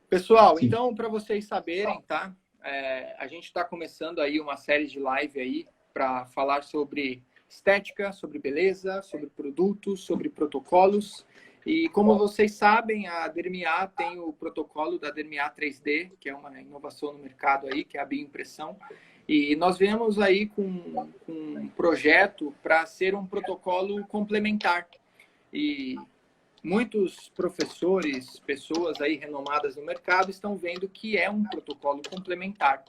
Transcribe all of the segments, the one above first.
Pessoal, Sim. então, para vocês saberem, tá? A gente está começando aí uma série de live aí para falar sobre estética, sobre beleza, sobre produtos, sobre protocolos. E como vocês sabem, a Dermiá tem o protocolo da Dermiá 3D, que é uma inovação no mercado aí, que é a bioimpressão. E nós viemos aí com um projeto para ser um protocolo complementar. E muitos professores, pessoas aí renomadas no mercado estão vendo que é um protocolo complementar.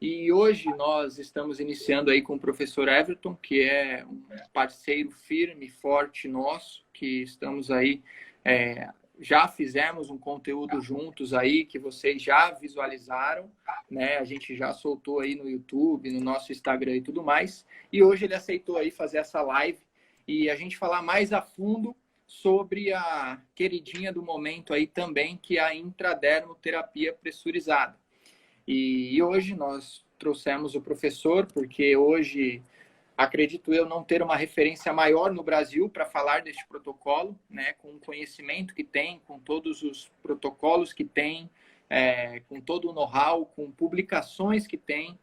E hoje nós estamos iniciando aí com o professor Everton, que é um parceiro firme, forte nosso, que estamos aí, já fizemos um conteúdo juntos aí, que vocês já visualizaram, né? A gente já soltou aí no YouTube, no nosso Instagram e tudo mais. E hoje ele aceitou aí fazer essa live e a gente falar mais a fundo sobre a queridinha do momento aí também, que é a intradermoterapia pressurizada. E hoje nós trouxemos o professor, porque hoje acredito eu não ter uma referência maior no Brasil para falar deste protocolo, né, com o conhecimento que tem, com todos os protocolos que tem, com todo o know-how, com publicações que tem,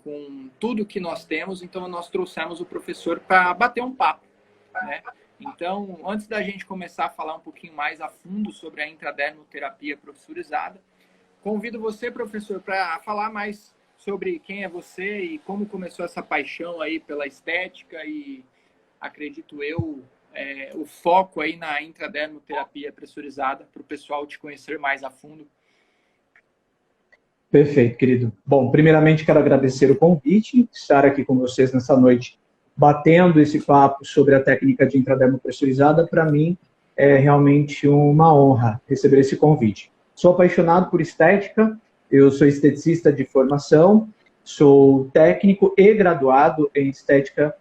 com tudo que nós temos. Então nós trouxemos o professor para bater um papo, né? Então, antes da gente começar a falar um pouquinho mais a fundo sobre a intradermoterapia pressurizada, convido você, professor, para falar mais sobre quem é você e como começou essa paixão aí pela estética e, acredito eu, o foco aí na intradermoterapia pressurizada, para o pessoal te conhecer mais a fundo. Perfeito, querido. Bom, primeiramente quero agradecer o convite, estar aqui com vocês nessa noite, batendo esse papo sobre a técnica de intradermopressurizada. Para mim é realmente uma honra receber esse convite. Sou apaixonado por estética, eu sou esteticista de formação, sou técnico e graduado em estética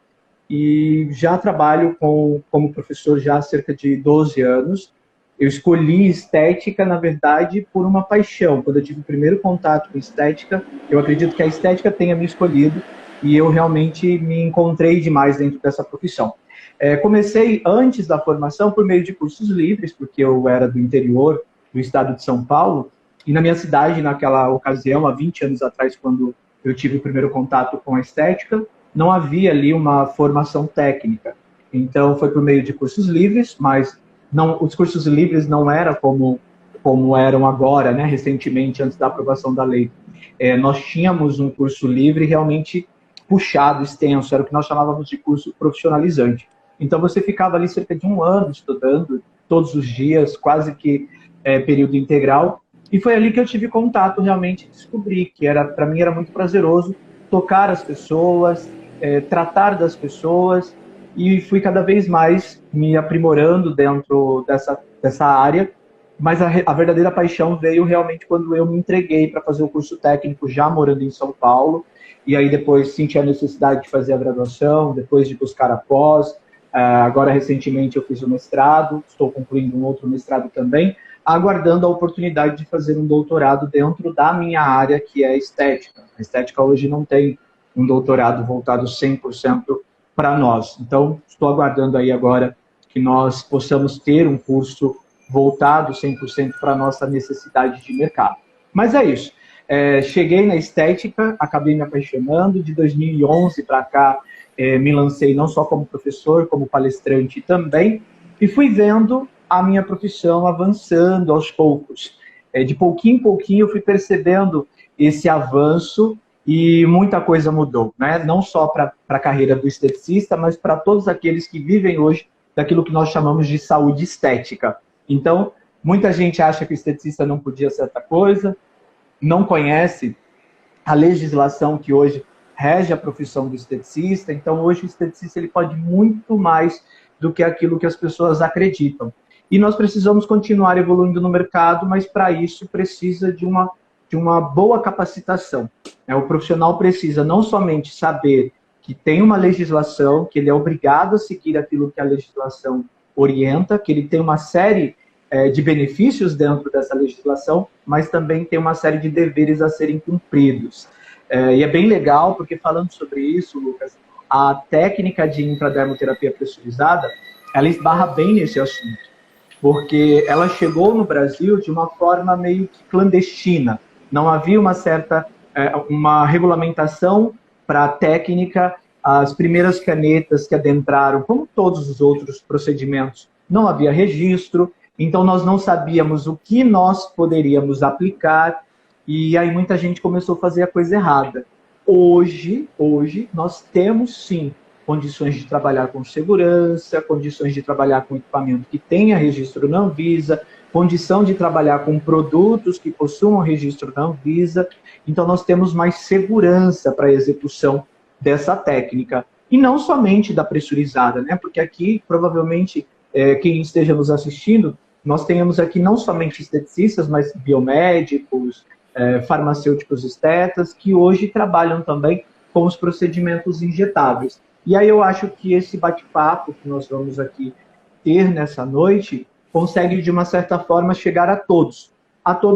e já trabalho como professor já há cerca de 12 anos. Eu escolhi estética, na verdade, por uma paixão. Quando eu tive o primeiro contato com estética, eu acredito que a estética tenha me escolhido e eu realmente me encontrei demais dentro dessa profissão. Comecei antes da formação por meio de cursos livres, porque eu era do interior do estado de São Paulo, e na minha cidade, naquela ocasião, há 20 anos atrás, quando eu tive o primeiro contato com a estética, não havia ali uma formação técnica. Então, foi por meio de cursos livres, mas os cursos livres não eram como eram agora, né, recentemente, antes da aprovação da lei. Nós tínhamos um curso livre realmente puxado, extenso, era o que nós chamávamos de curso profissionalizante. Então, você ficava ali cerca de um ano estudando, todos os dias, quase que período integral, e foi ali que eu tive contato, realmente descobri que para mim era muito prazeroso tocar as pessoas, tratar das pessoas, e fui cada vez mais me aprimorando dentro dessa área, mas a verdadeira paixão veio realmente quando eu me entreguei para fazer o curso técnico, já morando em São Paulo, e aí depois senti a necessidade de fazer a graduação, depois de buscar a pós. Agora, recentemente, eu fiz o mestrado, estou concluindo um outro mestrado também, aguardando a oportunidade de fazer um doutorado dentro da minha área, que é a estética. A estética hoje não tem um doutorado voltado 100% para nós. Então, estou aguardando aí agora que nós possamos ter um curso voltado 100% para a nossa necessidade de mercado. Mas é isso. Cheguei na estética, acabei me apaixonando. De 2011 para cá, me lancei não só como professor, como palestrante também, e fui vendo a minha profissão avançando aos poucos. De pouquinho em pouquinho eu fui percebendo esse avanço e muita coisa mudou, né? Não só para a carreira do esteticista, mas para todos aqueles que vivem hoje daquilo que nós chamamos de saúde estética. Então, muita gente acha que o esteticista não podia certa coisa, não conhece a legislação que hoje rege a profissão do esteticista. Então, hoje o esteticista ele pode muito mais do que aquilo que as pessoas acreditam. E nós precisamos continuar evoluindo no mercado, mas para isso precisa de uma boa capacitação. O profissional precisa não somente saber que tem uma legislação, que ele é obrigado a seguir aquilo que a legislação orienta, que ele tem uma série de benefícios dentro dessa legislação, mas também tem uma série de deveres a serem cumpridos. E é bem legal, porque falando sobre isso, Lucas, a técnica de intradermoterapia pressurizada, ela esbarra bem nesse assunto. porque ela chegou no Brasil de uma forma meio que clandestina. Não havia uma regulamentação para a técnica. As primeiras canetas que adentraram, como todos os outros procedimentos, não havia registro, então nós não sabíamos o que nós poderíamos aplicar, e aí muita gente começou a fazer a coisa errada. Hoje nós temos sim condições de trabalhar com segurança, condições de trabalhar com equipamento que tenha registro na Anvisa, condição de trabalhar com produtos que possuam registro na Anvisa, então nós temos mais segurança para a execução dessa técnica. E não somente da pressurizada, né? Porque aqui, provavelmente, quem esteja nos assistindo, nós tenhamos aqui não somente esteticistas, mas biomédicos, farmacêuticos estetas, que hoje trabalham também com os procedimentos injetáveis. E aí eu acho que esse bate-papo que nós vamos aqui ter nessa noite consegue, de uma certa forma, chegar a todos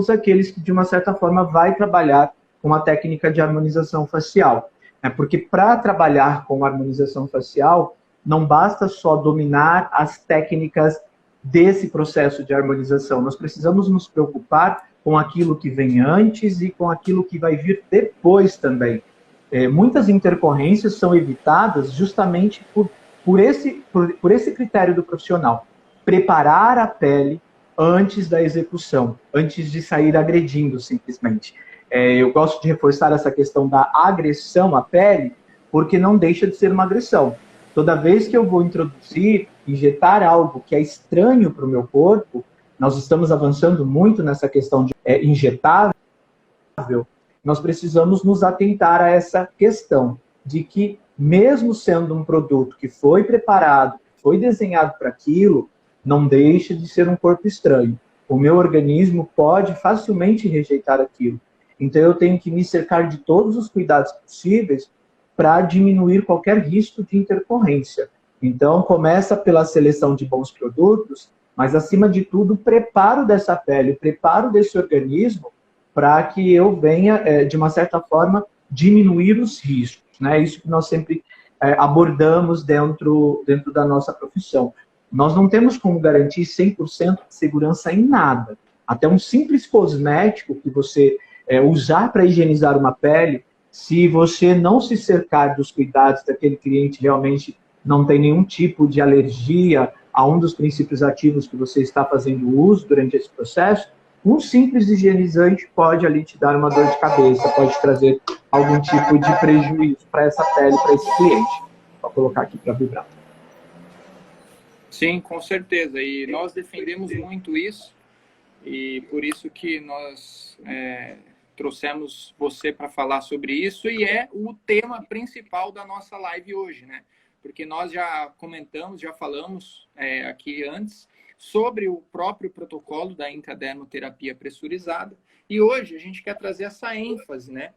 aqueles que, de uma certa forma, vai trabalhar com a técnica de harmonização facial. Porque para trabalhar com harmonização facial, não basta só dominar as técnicas desse processo de harmonização. Nós precisamos nos preocupar com aquilo que vem antes e com aquilo que vai vir depois também. Muitas intercorrências são evitadas justamente por esse critério do profissional. Preparar a pele antes da execução, antes de sair agredindo simplesmente. Eu gosto de reforçar essa questão da agressão à pele, porque não deixa de ser uma agressão. Toda vez que eu vou injetar algo que é estranho para o meu corpo, nós estamos avançando muito nessa questão de injetável, nós precisamos nos atentar a essa questão de que, mesmo sendo um produto que foi preparado, foi desenhado para aquilo, não deixa de ser um corpo estranho. O meu organismo pode facilmente rejeitar aquilo. Então, eu tenho que me cercar de todos os cuidados possíveis para diminuir qualquer risco de intercorrência. Então, começa pela seleção de bons produtos, mas, acima de tudo, o preparo dessa pele, o preparo desse organismo para que eu venha, de uma certa forma, diminuir os riscos. Né? Isso que nós sempre abordamos dentro da nossa profissão. Nós não temos como garantir 100% de segurança em nada. Até um simples cosmético que você usar para higienizar uma pele, se você não se cercar dos cuidados daquele cliente realmente não tem nenhum tipo de alergia a um dos princípios ativos que você está fazendo uso durante esse processo, um simples higienizante pode ali te dar uma dor de cabeça, pode trazer algum tipo de prejuízo para essa pele, para esse cliente. Vou colocar aqui para vibrar. Sim, com certeza. E nós defendemos muito isso, e por isso que nós trouxemos você para falar sobre isso, e é o tema principal da nossa live hoje, né? Porque nós já comentamos, já falamos aqui antes sobre o próprio protocolo da intradermoterapia pressurizada, e hoje a gente quer trazer essa ênfase, né?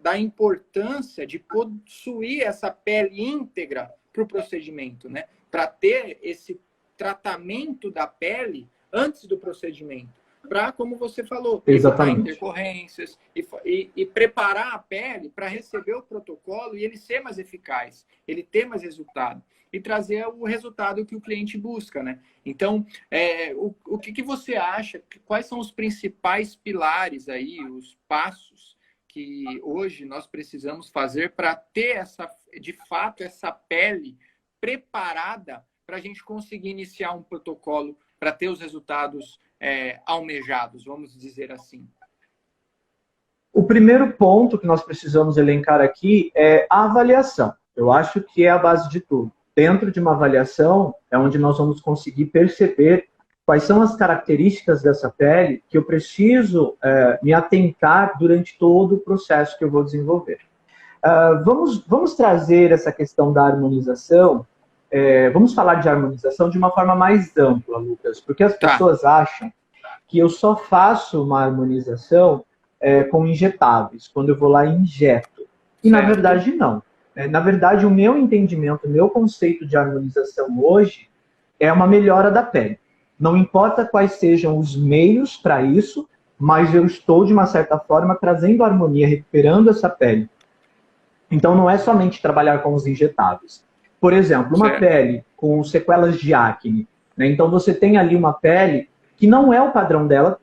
Da importância de possuir essa pele íntegra para o procedimento, né? Para ter esse tratamento da pele antes do procedimento. Para, como você falou, evitar intercorrências e preparar a pele para receber o protocolo e ele ser mais eficaz, ele ter mais resultado e trazer o resultado que o cliente busca, né? Então, o que você acha? Quais são os principais pilares aí, os passos que hoje nós precisamos fazer para ter de fato essa pele preparada para a gente conseguir iniciar um protocolo para ter os resultados almejados, vamos dizer assim? O primeiro ponto que nós precisamos elencar aqui é a avaliação. Eu acho que é a base de tudo. Dentro de uma avaliação é onde nós vamos conseguir perceber quais são as características dessa pele que eu preciso me atentar durante todo o processo que eu vou desenvolver. Vamos trazer essa questão da harmonização. Vamos falar de harmonização de uma forma mais ampla, Lucas, porque as pessoas acham que eu só faço uma harmonização com injetáveis, quando eu vou lá e injeto. E, na verdade, não. Na verdade, o meu entendimento, o meu conceito de harmonização hoje é uma melhora da pele. Não importa quais sejam os meios para isso, mas eu estou, de uma certa forma, trazendo harmonia, recuperando essa pele. Então, não é somente trabalhar com os injetáveis. Por exemplo, uma pele com sequelas de acne, né? Então, você tem ali uma pele que não é o padrão dela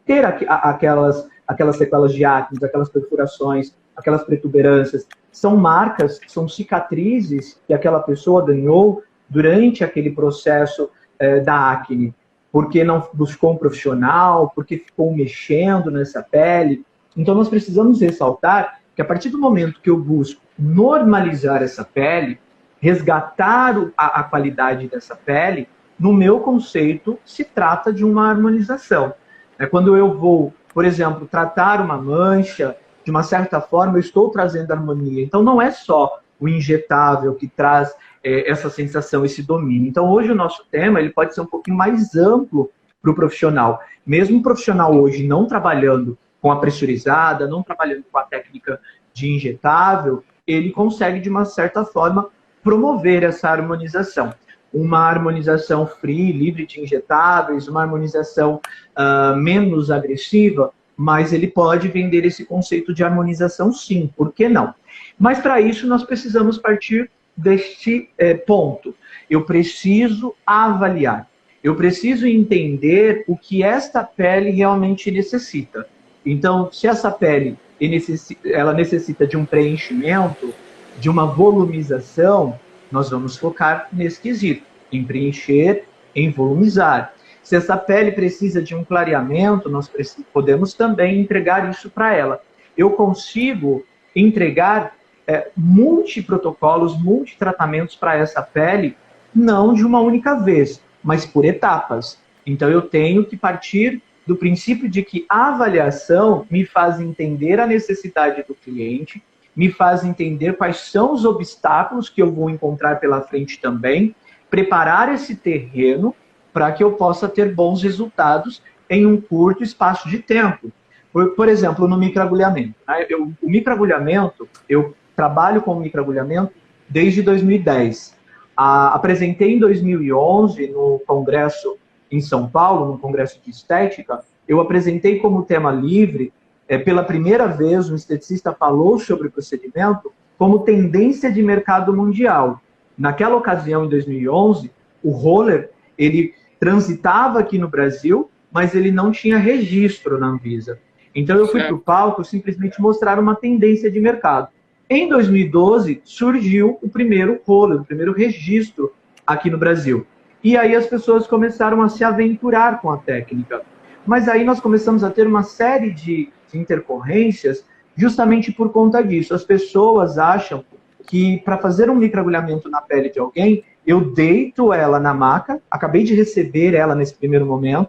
ter aquelas sequelas de acne, aquelas perfurações, aquelas protuberâncias. São marcas, são cicatrizes que aquela pessoa ganhou durante aquele processo da acne, porque não buscou um profissional, porque ficou mexendo nessa pele. Então, nós precisamos ressaltar que a partir do momento que eu busco normalizar essa pele, resgatar a qualidade dessa pele, no meu conceito, se trata de uma harmonização. Quando eu vou, por exemplo, tratar uma mancha, de uma certa forma, eu estou trazendo harmonia. Então, não é só o injetável que traz essa sensação, esse domínio. Então, hoje o nosso tema ele pode ser um pouquinho mais amplo para o profissional. Mesmo o profissional hoje não trabalhando com a pressurizada, não trabalhando com a técnica de injetável, ele consegue, de uma certa forma, promover essa harmonização. Uma harmonização free, livre de injetáveis, uma harmonização menos agressiva, mas ele pode vender esse conceito de harmonização sim, por que não? Mas para isso nós precisamos partir deste ponto. Eu preciso avaliar, eu preciso entender o que esta pele realmente necessita. Então, se essa pele ela necessita de um preenchimento, de uma volumização, nós vamos focar nesse quesito, em preencher, em volumizar. Se essa pele precisa de um clareamento, nós podemos também entregar isso para ela. Eu consigo entregar multiprotocolos, multitratamentos para essa pele, não de uma única vez, mas por etapas. Então eu tenho que partir do princípio de que a avaliação me faz entender a necessidade do cliente, me faz entender quais são os obstáculos que eu vou encontrar pela frente também, preparar esse terreno para que eu possa ter bons resultados em um curto espaço de tempo. Por exemplo, no microagulhamento. O microagulhamento, eu trabalho com microagulhamento desde 2010. Apresentei em 2011 no congresso em São Paulo, no congresso de estética, eu apresentei como tema livre, pela primeira vez um esteticista falou sobre o procedimento como tendência de mercado mundial. Naquela ocasião, em 2011, o roller, ele transitava aqui no Brasil, mas ele não tinha registro na Anvisa. Então eu fui para o palco simplesmente mostrar uma tendência de mercado. Em 2012, surgiu o primeiro roller, o primeiro registro aqui no Brasil. E aí as pessoas começaram a se aventurar com a técnica. Mas aí nós começamos a ter uma série de intercorrências justamente por conta disso. As pessoas acham que para fazer um microagulhamento na pele de alguém, eu deito ela na maca, acabei de receber ela nesse primeiro momento,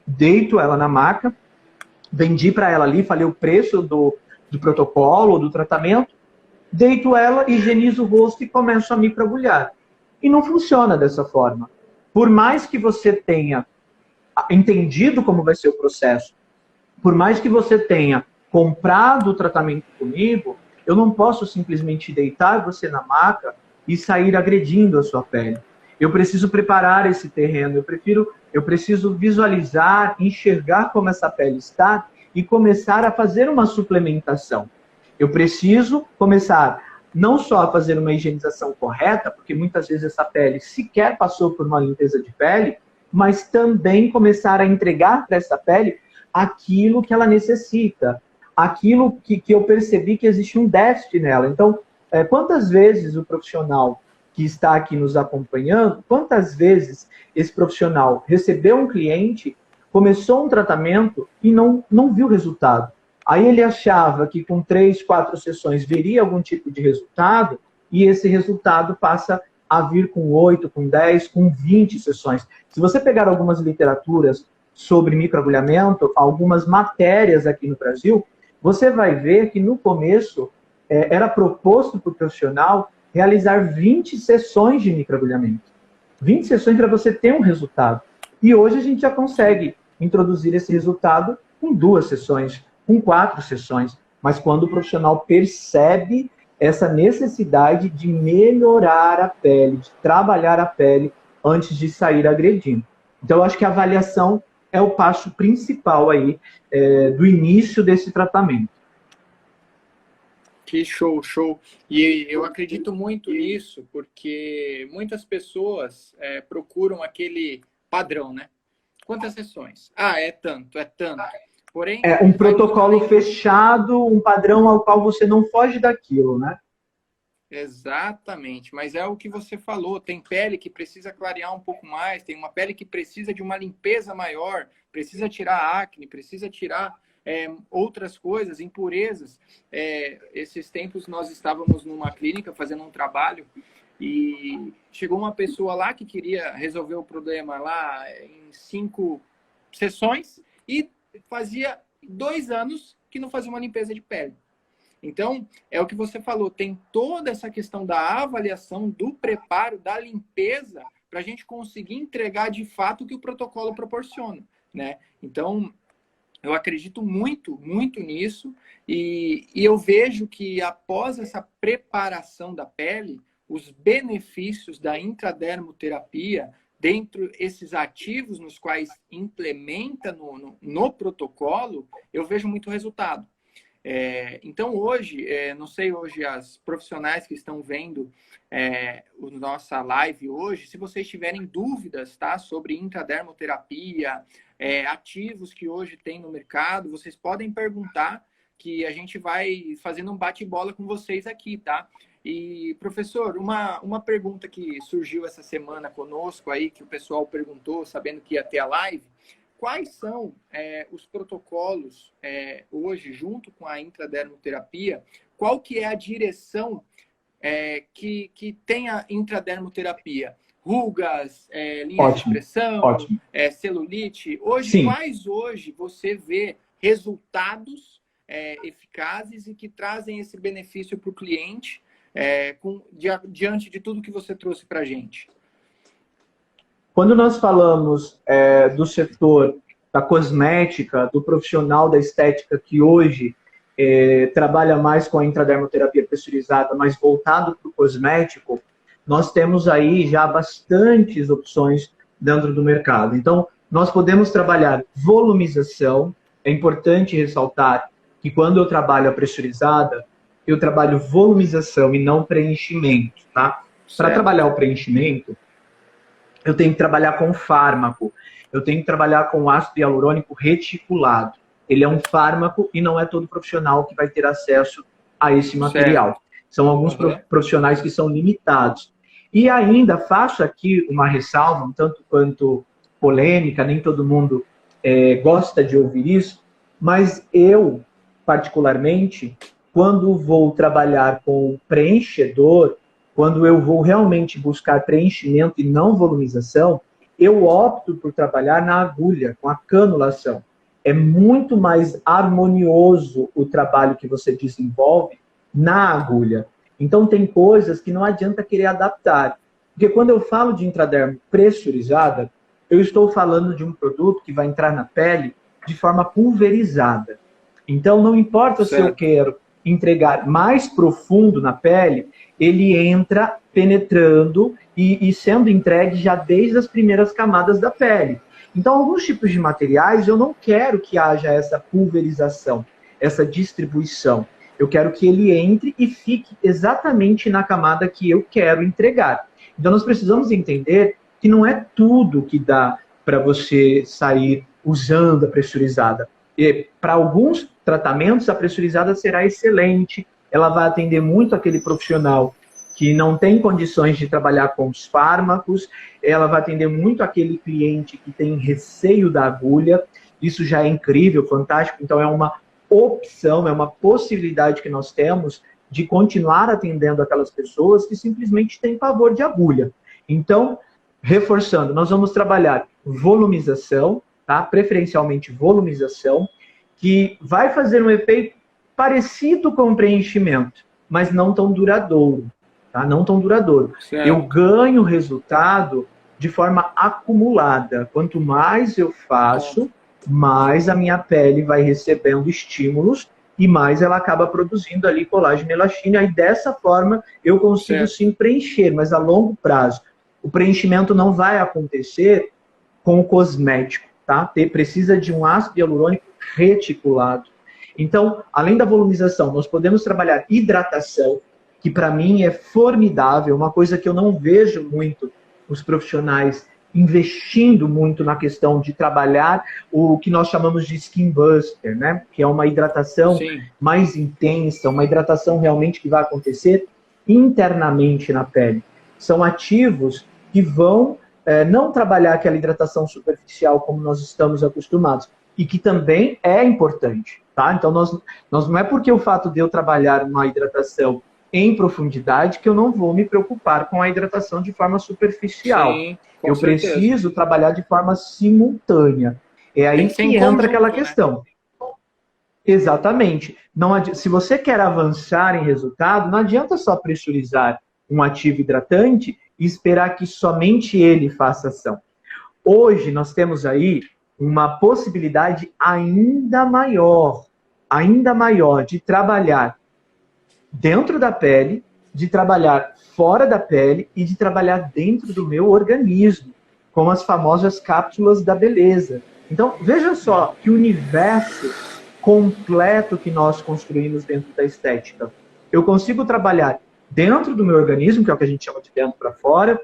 deito ela na maca, vendi para ela ali, falei o preço do protocolo, do tratamento, deito ela, higienizo o rosto e começo a microagulhar. E não funciona dessa forma. Por mais que você tenha entendido como vai ser o processo, por mais que você tenha comprado o tratamento comigo, eu não posso simplesmente deitar você na maca e sair agredindo a sua pele. Eu preciso preparar esse terreno, eu preciso visualizar, enxergar como essa pele está e começar a fazer uma suplementação. Eu preciso começar não só a fazer uma higienização correta, porque muitas vezes essa pele sequer passou por uma limpeza de pele, mas também começar a entregar para essa pele aquilo que ela necessita, aquilo que eu percebi que existe um déficit nela. Então, quantas vezes o profissional que está aqui nos acompanhando, quantas vezes esse profissional recebeu um cliente, começou um tratamento e não viu resultado? Aí ele achava que com 3, 4 sessões veria algum tipo de resultado e esse resultado passa a vir com 8, com 10, com 20 sessões. Se você pegar algumas literaturas sobre microagulhamento, algumas matérias aqui no Brasil, você vai ver que no começo era proposto para o profissional realizar 20 sessões de microagulhamento. 20 sessões para você ter um resultado. E hoje a gente já consegue introduzir esse resultado com 2 sessões, com 4 sessões. Mas quando o profissional percebe essa necessidade de melhorar a pele, de trabalhar a pele antes de sair agredindo. Então, eu acho que a avaliação é o passo principal aí do início desse tratamento. Que show, show. E eu acredito muito nisso, porque muitas pessoas procuram aquele padrão, né? Quantas sessões? Ah, é tanto, é tanto. Porém, é um protocolo fechado, um padrão ao qual você não foge daquilo, né? Exatamente, mas é o que você falou. Tem pele que precisa clarear um pouco mais, tem uma pele que precisa de uma limpeza maior, precisa tirar acne, precisa tirar outras coisas, impurezas. Esses tempos nós estávamos numa clínica fazendo um trabalho e chegou uma pessoa lá que queria resolver o problema lá em 5 sessões e fazia 2 anos que não fazia uma limpeza de pele. Então, é o que você falou, tem toda essa questão da avaliação, do preparo, da limpeza, para a gente conseguir entregar de fato o que o protocolo proporciona, né? Então, eu acredito muito, muito nisso, e eu vejo que após essa preparação da pele, os benefícios da intradermoterapia, dentro desses ativos nos quais implementa no protocolo, eu vejo muito resultado. Então, hoje, não sei hoje as profissionais que estão vendo a nossa live hoje, se vocês tiverem dúvidas, tá, sobre intradermoterapia, ativos que hoje tem no mercado, vocês podem perguntar que a gente vai fazendo um bate-bola com vocês aqui, tá? E, professor, uma pergunta que surgiu essa semana conosco aí, que o pessoal perguntou, sabendo que ia ter a live, quais são os protocolos hoje, junto com a intradermoterapia, qual que é a direção que tem a intradermoterapia? Rugas, linhas de expressão, celulite. Hoje, Sim. quais hoje você vê resultados eficazes e que trazem esse benefício para o cliente diante de tudo que você trouxe para a gente? Quando nós falamos do setor da cosmética, do profissional da estética que hoje trabalha mais com a intradermoterapia pressurizada, mas voltado para o cosmético, nós temos aí já bastantes opções dentro do mercado. Então, nós podemos trabalhar volumização. É importante ressaltar que quando eu trabalho a pressurizada, eu trabalho volumização e não preenchimento, tá? Para trabalhar o preenchimento, eu tenho que trabalhar com fármaco, eu tenho que trabalhar com ácido hialurônico reticulado. Ele é um fármaco e não é todo profissional que vai ter acesso a esse material. São alguns profissionais que são limitados. E ainda faço aqui uma ressalva, um tanto quanto polêmica, nem todo mundo gosta de ouvir isso, mas eu, particularmente, quando vou trabalhar com preenchedor, quando eu vou realmente buscar preenchimento e não volumização, eu opto por trabalhar na agulha, com a canulação. É muito mais harmonioso o trabalho que você desenvolve na agulha. Então, tem coisas que não adianta querer adaptar. Porque quando eu falo de intradermo pressurizada, eu estou falando de um produto que vai entrar na pele de forma pulverizada. Então, não importa se eu quero entregar mais profundo na pele, ele entra penetrando e sendo entregue já desde as primeiras camadas da pele. Então, alguns tipos de materiais, eu não quero que haja essa pulverização, essa distribuição. Eu quero que ele entre e fique exatamente na camada que eu quero entregar. Então, nós precisamos entender que não é tudo que dá para você sair usando a pressurizada. Para alguns tratamentos, a pressurizada será excelente, ela vai atender muito aquele profissional que não tem condições de trabalhar com os fármacos, ela vai atender muito aquele cliente que tem receio da agulha, isso já é incrível, fantástico, então é uma opção, é uma possibilidade que nós temos de continuar atendendo aquelas pessoas que simplesmente têm pavor de agulha. Então, reforçando, nós vamos trabalhar volumização, tá? Preferencialmente volumização, que vai fazer um efeito parecido com o preenchimento, mas não tão duradouro. Tá? Não tão duradouro. Certo. Eu ganho resultado de forma acumulada. Quanto mais eu faço, mais a minha pele vai recebendo estímulos e mais ela acaba produzindo ali colágeno e elastina. E dessa forma eu consigo sim preencher, mas a longo prazo. O preenchimento não vai acontecer com o cosmético. Tá? Precisa de um ácido hialurônico reticulado. Então, além da volumização, nós podemos trabalhar hidratação, que para mim é formidável, uma coisa que eu não vejo muito os profissionais investindo muito na questão de trabalhar o que nós chamamos de skin buster, né? Que é uma hidratação mais intensa, uma hidratação realmente que vai acontecer internamente na pele. São ativos que vão não trabalhar aquela hidratação superficial como nós estamos acostumados, e que também é importante, tá? Então, nós não é porque o fato de eu trabalhar uma hidratação em profundidade que eu não vou me preocupar com a hidratação de forma superficial. Sim, eu preciso trabalhar de forma simultânea. É aí que entra aquela questão. Exatamente. Não se você quer avançar em resultado, não adianta só pressurizar um ativo hidratante e esperar que somente ele faça ação. Hoje nós temos aí uma possibilidade ainda maior de trabalhar dentro da pele, de trabalhar fora da pele e de trabalhar dentro do meu organismo, como as famosas cápsulas da beleza. Então, veja só que universo completo que nós construímos dentro da estética. Eu consigo trabalhar dentro do meu organismo, que é o que a gente chama de dentro para fora,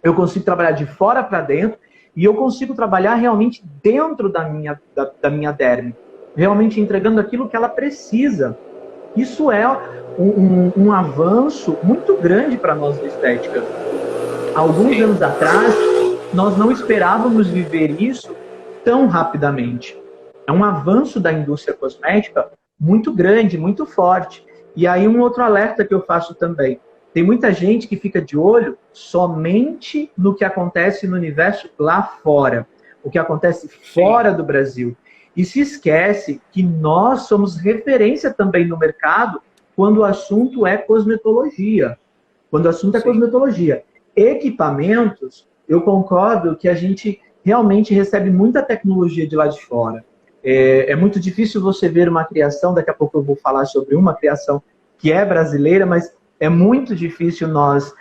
eu consigo trabalhar de fora para dentro, e eu consigo trabalhar realmente dentro da minha derme, realmente entregando aquilo que ela precisa. Isso é um avanço muito grande para nós da estética. Alguns anos atrás, nós não esperávamos viver isso tão rapidamente. É um avanço da indústria cosmética muito grande, muito forte. E aí um outro alerta que eu faço também. Tem muita gente que fica de olho somente no que acontece no universo lá fora, o que acontece fora do Brasil. E se esquece que nós somos referência também no mercado quando o assunto é cosmetologia. Quando o assunto é cosmetologia. Equipamentos, eu concordo que a gente realmente recebe muita tecnologia de lá de fora. É muito difícil você ver uma criação, daqui a pouco eu vou falar sobre uma criação que é brasileira, mas é muito difícil nós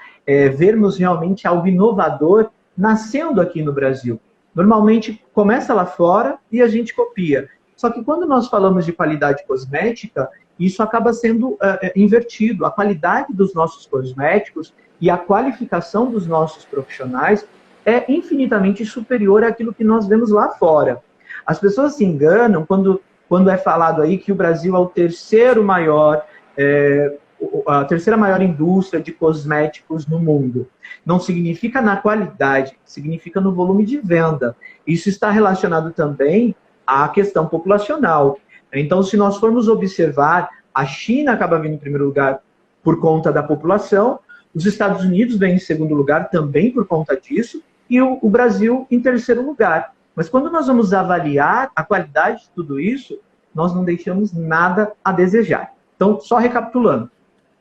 vermos realmente algo inovador nascendo aqui no Brasil. Normalmente começa lá fora e a gente copia. Só que quando nós falamos de qualidade cosmética, isso acaba sendo invertido. A qualidade dos nossos cosméticos e a qualificação dos nossos profissionais é infinitamente superior àquilo que nós vemos lá fora. As pessoas se enganam quando é falado aí que o Brasil é o terceiro maior, a terceira maior indústria de cosméticos no mundo. Não significa na qualidade, significa no volume de venda. Isso está relacionado também à questão populacional. Então, se nós formos observar, a China acaba vindo em primeiro lugar por conta da população, os Estados Unidos vem em segundo lugar também por conta disso, e o Brasil em terceiro lugar. Mas quando nós vamos avaliar a qualidade de tudo isso, nós não deixamos nada a desejar. Então, só recapitulando,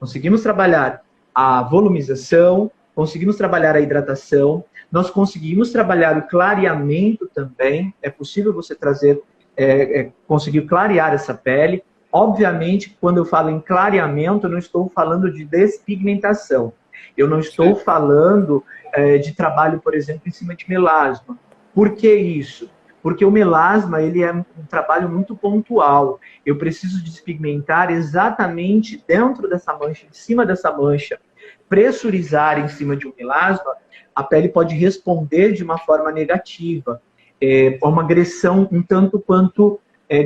conseguimos trabalhar a volumização, conseguimos trabalhar a hidratação, nós conseguimos trabalhar o clareamento também, é possível você trazer, conseguir clarear essa pele. Obviamente, quando eu falo em clareamento, eu não estou falando de despigmentação. Eu não estou falando de trabalho, por exemplo, em cima de melasma. Por que isso? Porque o melasma ele é um trabalho muito pontual. Eu preciso despigmentar exatamente dentro dessa mancha, em cima dessa mancha. Pressurizar em cima de um melasma, a pele pode responder de uma forma negativa. É uma agressão um tanto quanto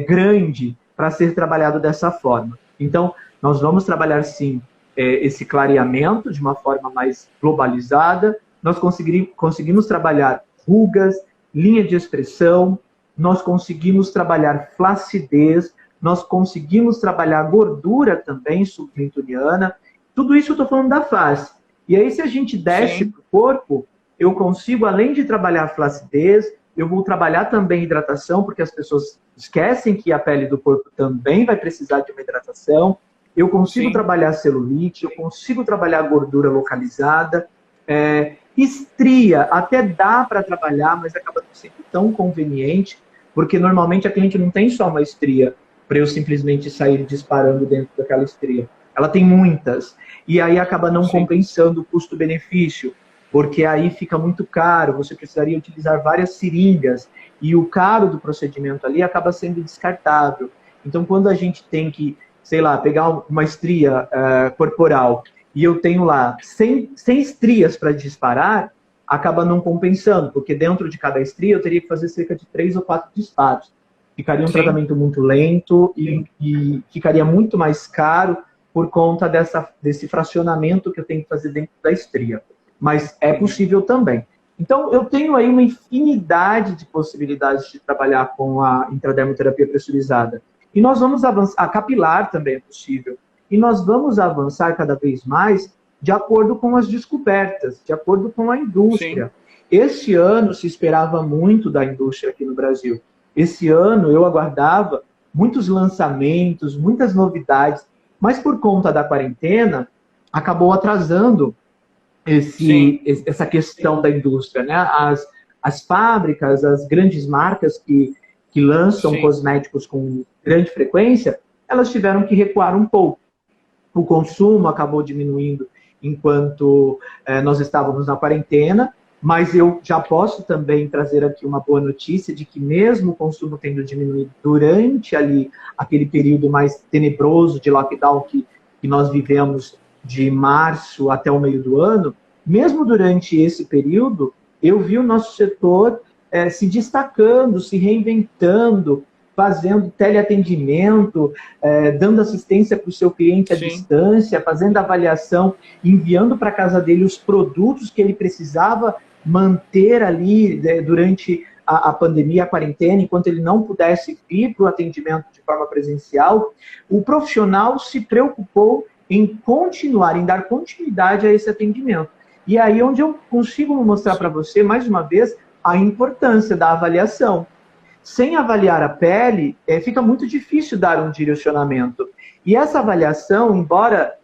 grande para ser trabalhado dessa forma. Então, nós vamos trabalhar sim esse clareamento de uma forma mais globalizada. Nós conseguimos trabalhar rugas, linha de expressão, nós conseguimos trabalhar flacidez, nós conseguimos trabalhar gordura também subclintoniana. Tudo isso eu estou falando da face. E aí, se a gente desce para o corpo, eu consigo, além de trabalhar flacidez, eu vou trabalhar também hidratação, porque as pessoas esquecem que a pele do corpo também vai precisar de uma hidratação. Eu consigo trabalhar celulite, eu consigo trabalhar gordura localizada. Estria, até dá para trabalhar, mas acaba não sendo tão conveniente, porque normalmente a cliente não tem só uma estria para eu simplesmente sair disparando dentro daquela estria. Ela tem muitas. E aí acaba não compensando o custo-benefício, porque aí fica muito caro, você precisaria utilizar várias seringas, e o caro do procedimento ali acaba sendo descartável. Então, quando a gente tem que, sei lá, pegar uma estria corporal, e eu tenho lá 100 estrias para disparar, acaba não compensando, porque dentro de cada estria eu teria que fazer cerca de 3 ou 4 disparos. Ficaria um tratamento muito lento e ficaria muito mais caro por conta desse fracionamento que eu tenho que fazer dentro da estria. Mas é possível também. Então, eu tenho aí uma infinidade de possibilidades de trabalhar com a intradermoterapia pressurizada. E nós vamos avançar, a capilar também é possível. E nós vamos avançar cada vez mais de acordo com as descobertas, de acordo com a indústria. Sim. Este ano se esperava muito da indústria aqui no Brasil. Esse ano eu aguardava muitos lançamentos, muitas novidades, mas por conta da quarentena, acabou atrasando essa questão da indústria, né? As fábricas, as grandes marcas que lançam cosméticos com grande frequência, elas tiveram que recuar um pouco. O consumo acabou diminuindo enquanto nós estávamos na quarentena, mas eu já posso também trazer aqui uma boa notícia de que mesmo o consumo tendo diminuído durante ali aquele período mais tenebroso de lockdown que nós vivemos de março até o meio do ano, mesmo durante esse período, eu vi o nosso setor se destacando, se reinventando, fazendo teleatendimento, dando assistência para o seu cliente à distância, fazendo avaliação, enviando para a casa dele os produtos que ele precisava manter ali durante a pandemia, a quarentena, enquanto ele não pudesse ir para o atendimento de forma presencial. O profissional se preocupou em continuar, em dar continuidade a esse atendimento. E aí onde eu consigo mostrar para você, mais uma vez, a importância da avaliação. Sem avaliar a pele, fica muito difícil dar um direcionamento. E essa avaliação, embora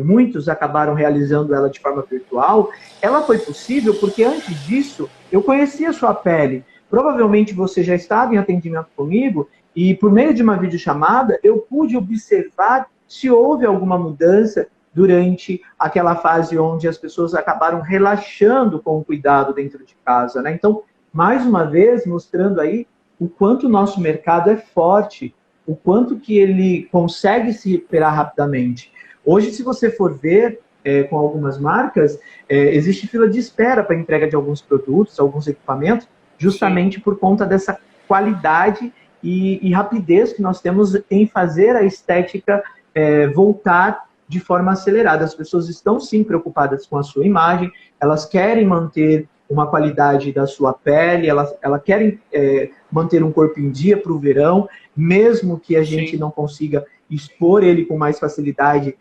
muitos acabaram realizando ela de forma virtual, ela foi possível porque antes disso eu conhecia a sua pele. Provavelmente você já estava em atendimento comigo e por meio de uma videochamada eu pude observar se houve alguma mudança durante aquela fase onde as pessoas acabaram relaxando com o cuidado dentro de casa, né? Então, mais uma vez, mostrando aí o quanto o nosso mercado é forte, o quanto que ele consegue se recuperar rapidamente. Hoje, se você for ver com algumas marcas, existe fila de espera para entrega de alguns produtos, alguns equipamentos, justamente por conta dessa qualidade e rapidez que nós temos em fazer a estética voltar de forma acelerada. As pessoas estão sim preocupadas com a sua imagem, elas querem manter uma qualidade da sua pele, elas querem manter um corpo em dia para o verão, mesmo que a gente não consiga expor ele com mais facilidade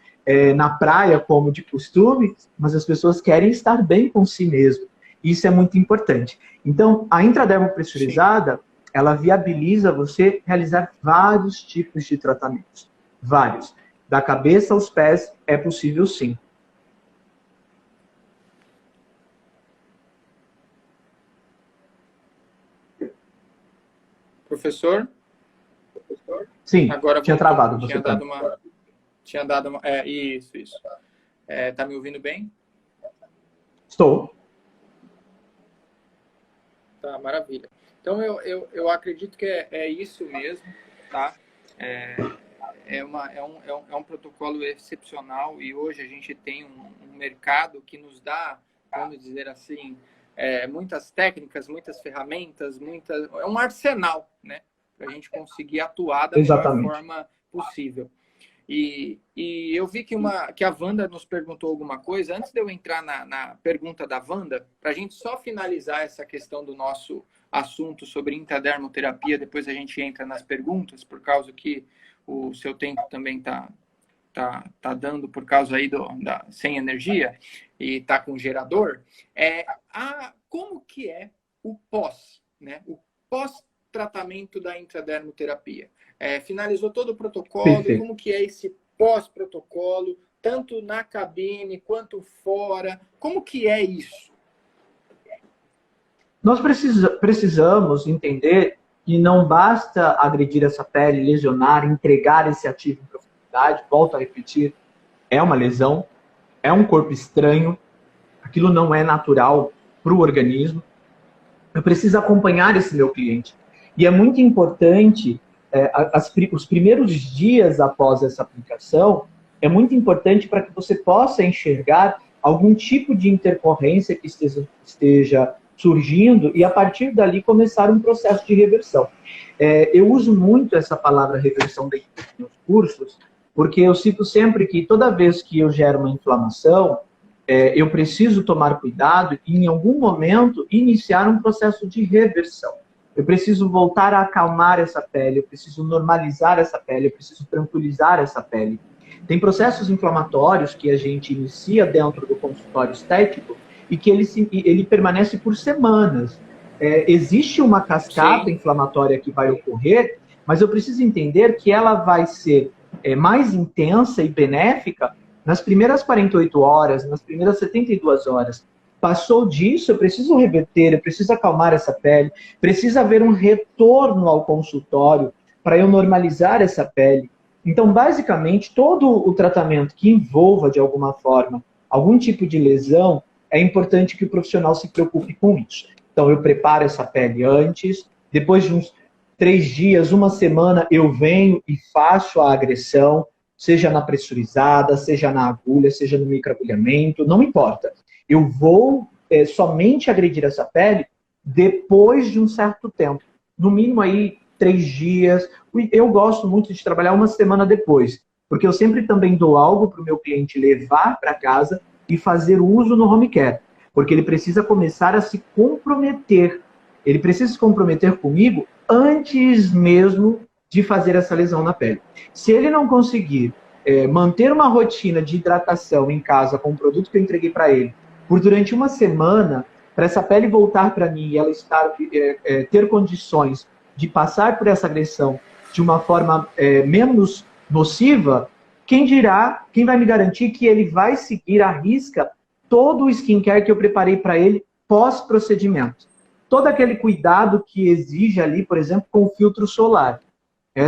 na praia, como de costume, mas as pessoas querem estar bem com si mesmo. Isso é muito importante. Então, a intradermopressurizada, ela viabiliza você realizar vários tipos de tratamentos. Vários. Da cabeça aos pés é possível sim. Professor? Sim, agora tinha travado. Tinha dado uma... Isso. Tá me ouvindo bem? Estou. Tá, maravilha. Então, eu acredito que é isso mesmo, tá? É um protocolo excepcional e hoje a gente tem um mercado que nos dá, vamos dizer assim, muitas técnicas, muitas ferramentas, é um arsenal, né? Para a gente conseguir atuar da melhor forma possível. E eu vi que a Wanda nos perguntou alguma coisa. Antes de eu entrar na pergunta da Wanda, para a gente só finalizar essa questão do nosso assunto sobre intradermoterapia, depois a gente entra nas perguntas, por causa que o seu tempo também tá dando por causa aí sem energia e tá com gerador. Como que é o pós, né? O pós-tratamento da intradermoterapia. Finalizou todo o protocolo, perfeito. Como que é esse pós-protocolo, tanto na cabine quanto fora? Como que é isso? Nós precisamos entender que não basta agredir essa pele, lesionar, entregar esse ativo em profundidade, volto a repetir, é uma lesão, é um corpo estranho, aquilo não é natural para o organismo. Eu preciso acompanhar esse meu cliente. E é muito importante, os primeiros dias após essa aplicação, é muito importante para que você possa enxergar algum tipo de intercorrência que esteja surgindo e, a partir dali, começar um processo de reversão. Eu uso muito essa palavra reversão dentro dos meus cursos, porque eu cito sempre que toda vez que eu gero uma inflamação, eu preciso tomar cuidado e, em algum momento, iniciar um processo de reversão. Eu preciso voltar a acalmar essa pele, eu preciso normalizar essa pele, eu preciso tranquilizar essa pele. Tem processos inflamatórios que a gente inicia dentro do consultório estético e que ele permanece por semanas. Existe uma cascata inflamatória que vai ocorrer, mas eu preciso entender que ela vai ser mais intensa e benéfica nas primeiras 48 horas, nas primeiras 72 horas. Passou disso, eu preciso reverter, eu preciso acalmar essa pele, precisa haver um retorno ao consultório para eu normalizar essa pele. Então, basicamente, todo o tratamento que envolva, de alguma forma, algum tipo de lesão, é importante que o profissional se preocupe com isso. Então, eu preparo essa pele antes, depois de uns 3 dias, uma semana, eu venho e faço a agressão, seja na pressurizada, seja na agulha, seja no microagulhamento, não importa. Eu vou somente agredir essa pele depois de um certo tempo. No mínimo aí 3 dias. Eu gosto muito de trabalhar uma semana depois, porque eu sempre também dou algo para o meu cliente levar para casa e fazer uso no home care, porque ele precisa começar a se comprometer. Ele precisa se comprometer comigo antes mesmo de fazer essa lesão na pele. Se ele não conseguir manter uma rotina de hidratação em casa com o produto que eu entreguei para ele, por durante uma semana, para essa pele voltar para mim e ela ter condições de passar por essa agressão de uma forma menos nociva, quem vai me garantir que ele vai seguir à risca todo o skincare que eu preparei para ele pós-procedimento? Todo aquele cuidado que exige ali, por exemplo, com o filtro solar.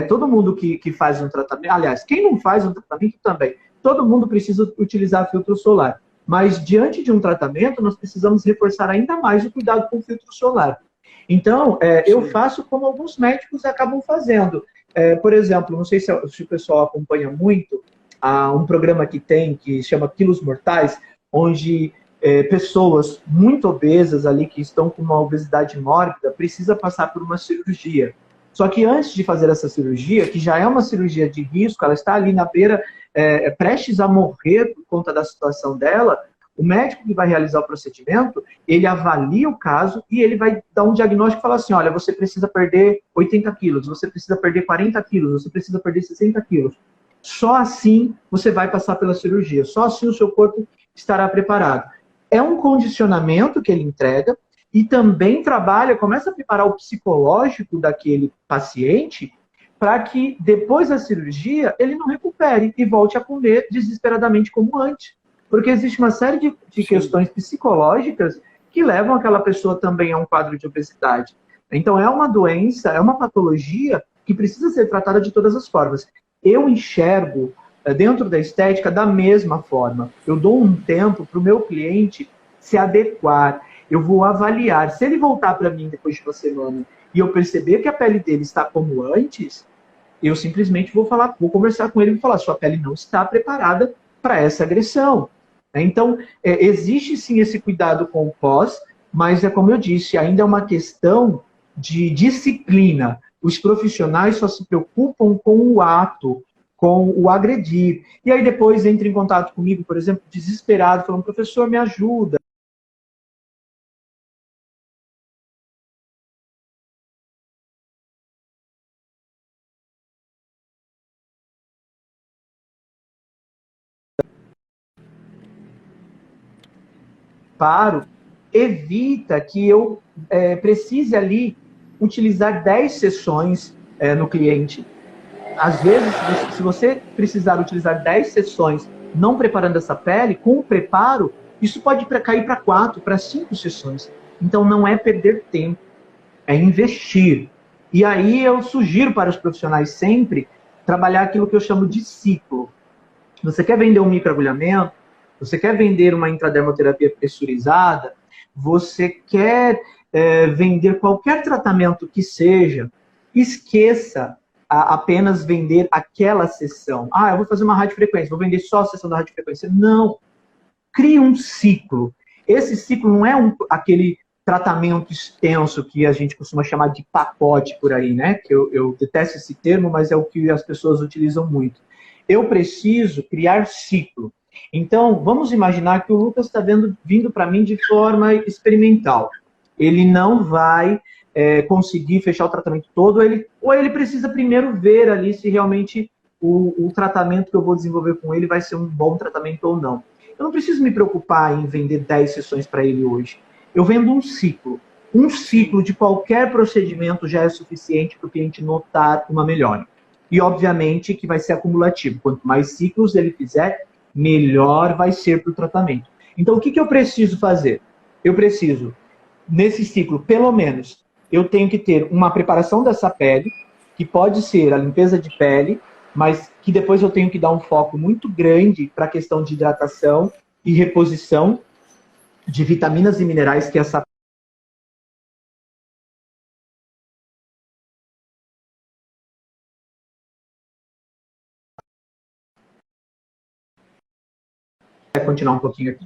Todo mundo que faz um tratamento, aliás, quem não faz um tratamento também, todo mundo precisa utilizar filtro solar. Mas, diante de um tratamento, nós precisamos reforçar ainda mais o cuidado com o filtro solar. Então, eu faço como alguns médicos acabam fazendo. Por exemplo, não sei se o pessoal acompanha muito, um programa que se chama Quilos Mortais, onde pessoas muito obesas ali, que estão com uma obesidade mórbida, precisam passar por uma cirurgia. Só que antes de fazer essa cirurgia, que já é uma cirurgia de risco, ela está ali na beira, prestes a morrer por conta da situação dela, o médico que vai realizar o procedimento, ele avalia o caso e ele vai dar um diagnóstico e falar assim, olha, você precisa perder 80 quilos, você precisa perder 40 quilos, você precisa perder 60 quilos. Só assim você vai passar pela cirurgia, só assim o seu corpo estará preparado. É um condicionamento que ele entrega e também começa a preparar o psicológico daquele paciente para que depois da cirurgia ele não recupere e volte a comer desesperadamente como antes. Porque existe uma série de questões psicológicas que levam aquela pessoa também a um quadro de obesidade. Então é uma doença, é uma patologia que precisa ser tratada de todas as formas. Eu enxergo dentro da estética da mesma forma. Eu dou um tempo para o meu cliente se adequar. Eu vou avaliar. Se ele voltar para mim depois de uma semana e eu perceber que a pele dele está como antes, eu simplesmente vou conversar com ele e falar, sua pele não está preparada para essa agressão. Então, existe sim esse cuidado com o pós, mas como eu disse, ainda é uma questão de disciplina. Os profissionais só se preocupam com o ato, com o agredir. E aí depois entra em contato comigo, por exemplo, desesperado, falando, professor, me ajuda. Evita que eu precise ali utilizar 10 sessões no cliente. Às vezes, se você precisar utilizar 10 sessões não preparando essa pele, com o preparo, isso pode cair para 4, para 5 sessões. Então, não é perder tempo, é investir. E aí eu sugiro para os profissionais sempre trabalhar aquilo que eu chamo de ciclo. Você quer vender um microagulhamento? Você quer vender uma intradermoterapia pressurizada? Você quer vender qualquer tratamento que seja? Esqueça apenas vender aquela sessão. Eu vou fazer uma radiofrequência, vou vender só a sessão da radiofrequência. Não. crie um ciclo. Esse ciclo não é aquele tratamento extenso que a gente costuma chamar de pacote por aí, né? Que eu detesto esse termo, mas é o que as pessoas utilizam muito. Eu preciso criar ciclo. Então, vamos imaginar que o Lucas está vindo para mim de forma experimental. Ele não vai conseguir fechar o tratamento todo, ou ele precisa primeiro ver ali se realmente o tratamento que eu vou desenvolver com ele vai ser um bom tratamento ou não. Eu não preciso me preocupar em vender 10 sessões para ele hoje. Eu vendo um ciclo. Um ciclo de qualquer procedimento já é suficiente para o cliente notar uma melhora. E, obviamente, que vai ser acumulativo. Quanto mais ciclos ele fizer, melhor vai ser para o tratamento. Então, o que eu preciso fazer? Eu preciso, nesse ciclo, pelo menos, eu tenho que ter uma preparação dessa pele, que pode ser a limpeza de pele, mas que depois eu tenho que dar um foco muito grande para a questão de hidratação e reposição de vitaminas e minerais que essa vai continuar um pouquinho aqui.